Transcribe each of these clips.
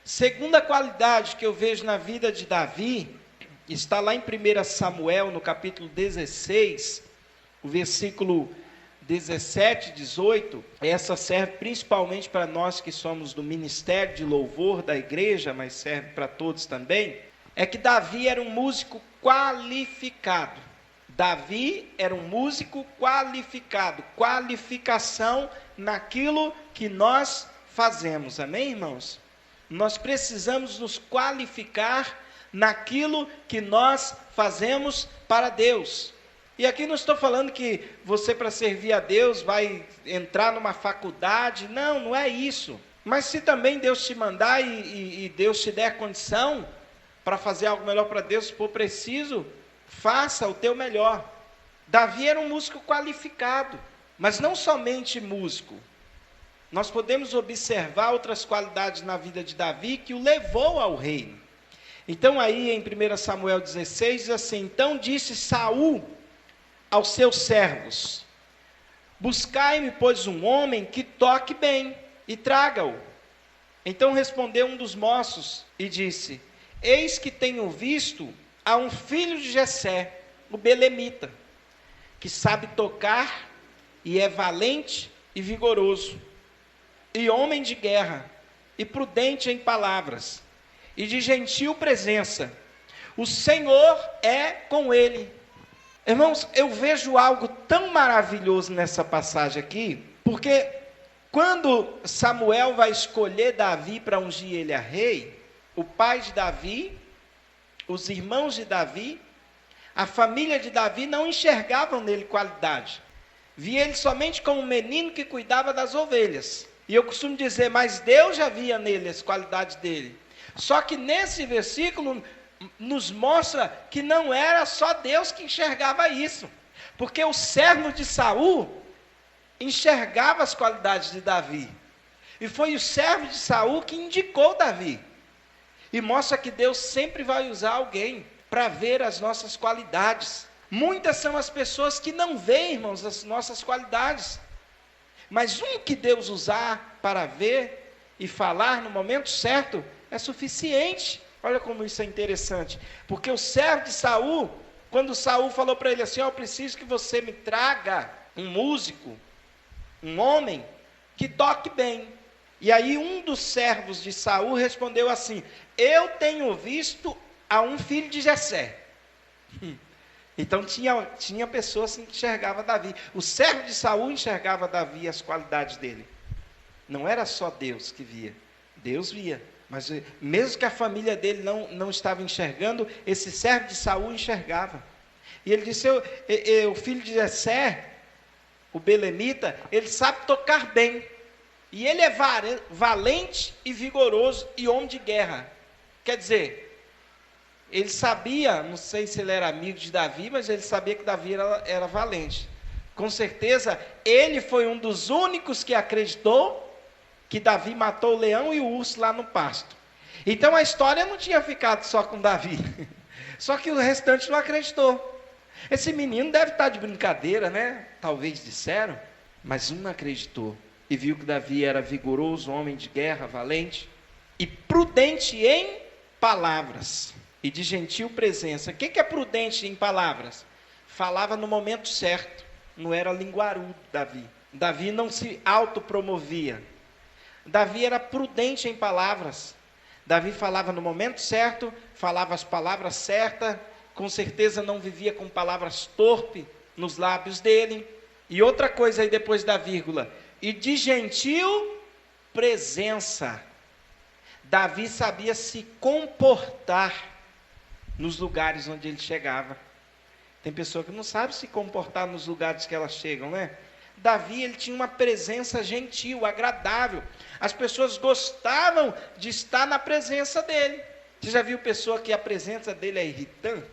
Segunda qualidade que eu vejo na vida de Davi, está lá em 1 Samuel, no capítulo 16, o versículo 17, 18, essa serve principalmente para nós que somos do ministério de louvor da igreja, mas serve para todos também, é que Davi era um músico qualificado. Davi era um músico qualificado, qualificação naquilo que nós fazemos, amém, irmãos? Nós precisamos nos qualificar naquilo que nós fazemos para Deus. E aqui não estou falando que você, para servir a Deus, vai entrar numa faculdade. Não, não é isso. Mas se também Deus te mandar e Deus te der condição para fazer algo melhor para Deus, se for preciso, faça o teu melhor. Davi era um músico qualificado, mas não somente músico. Nós podemos observar outras qualidades na vida de Davi que o levou ao reino. Então aí em 1 Samuel 16 diz assim: então disse Saul aos seus servos: buscai-me, pois, um homem que toque bem, e traga-o. Então respondeu um dos moços e disse: eis que tenho visto a um filho de Jessé, o belemita, que sabe tocar e é valente e vigoroso, e homem de guerra, e prudente em palavras, e de gentil presença. O Senhor é com ele. Irmãos, eu vejo algo tão maravilhoso nessa passagem aqui, porque quando Samuel vai escolher Davi para ungir ele a rei, o pai de Davi, os irmãos de Davi, a família de Davi não enxergavam nele qualidade. Via ele somente como um menino que cuidava das ovelhas. E eu costumo dizer, mas Deus já via nele as qualidades dele. Só que nesse versículo nos mostra que não era só Deus que enxergava isso, porque o servo de Saul enxergava as qualidades de Davi, e foi o servo de Saul que indicou Davi, e mostra que Deus sempre vai usar alguém para ver as nossas qualidades. Muitas são as pessoas que não veem, irmãos, as nossas qualidades, mas um que Deus usar para ver e falar no momento certo é suficiente. Olha como isso é interessante, porque o servo de Saul, quando Saul falou para ele assim: eu preciso que você me traga um músico, um homem que toque bem. E aí um dos servos de Saul respondeu assim: eu tenho visto a um filho de Jessé. Então tinha pessoas que enxergavam Davi. O servo de Saul enxergava Davi, as qualidades dele. Não era só Deus que via, Deus via. Mas mesmo que a família dele não estava enxergando, esse servo de Saul enxergava. E ele disse: o filho de Jessé, o belemita, ele sabe tocar bem. E ele é valente e vigoroso e homem de guerra. Quer dizer, ele sabia, não sei se ele era amigo de Davi, mas ele sabia que Davi era valente. Com certeza, ele foi um dos únicos que acreditou que Davi matou o leão e o urso lá no pasto. Então a história não tinha ficado só com Davi. Só que o restante não acreditou. Esse menino deve estar de brincadeira, né? Talvez disseram. Mas um acreditou. E viu que Davi era vigoroso, homem de guerra, valente. E prudente em palavras. E de gentil presença. O que é prudente em palavras? Falava no momento certo. Não era linguarudo, Davi. Davi não se autopromovia. Davi era prudente em palavras. Davi falava no momento certo, falava as palavras certas, com certeza não vivia com palavras torpes nos lábios dele. E outra coisa aí depois da vírgula: e de gentil presença. Davi sabia se comportar nos lugares onde ele chegava. Tem pessoa que não sabe se comportar nos lugares que elas chegam, né? Davi, ele tinha uma presença gentil, agradável. As pessoas gostavam de estar na presença dele. Você já viu pessoa que a presença dele é irritante?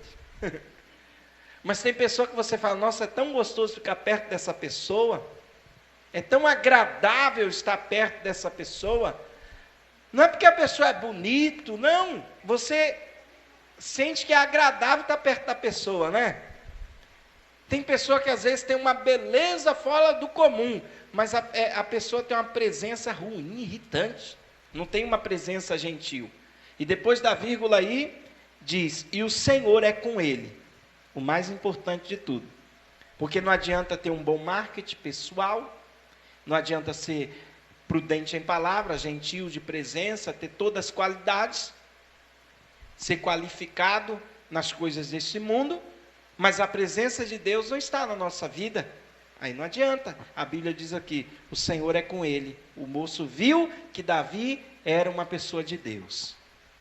Mas tem pessoa que você fala: nossa, é tão gostoso ficar perto dessa pessoa. É tão agradável estar perto dessa pessoa. Não é porque a pessoa é bonito, não. Você sente que é agradável estar perto da pessoa, né? Tem pessoa que às vezes tem uma beleza fora do comum, mas a pessoa tem uma presença ruim, irritante. Não tem uma presença gentil. E depois da vírgula aí, diz, e o Senhor é com ele. O mais importante de tudo. Porque não adianta ter um bom marketing pessoal, não adianta ser prudente em palavras, gentil de presença, ter todas as qualidades, ser qualificado nas coisas deste mundo, mas a presença de Deus não está na nossa vida. Aí não adianta. A Bíblia diz aqui, o Senhor é com ele. O moço viu que Davi era uma pessoa de Deus.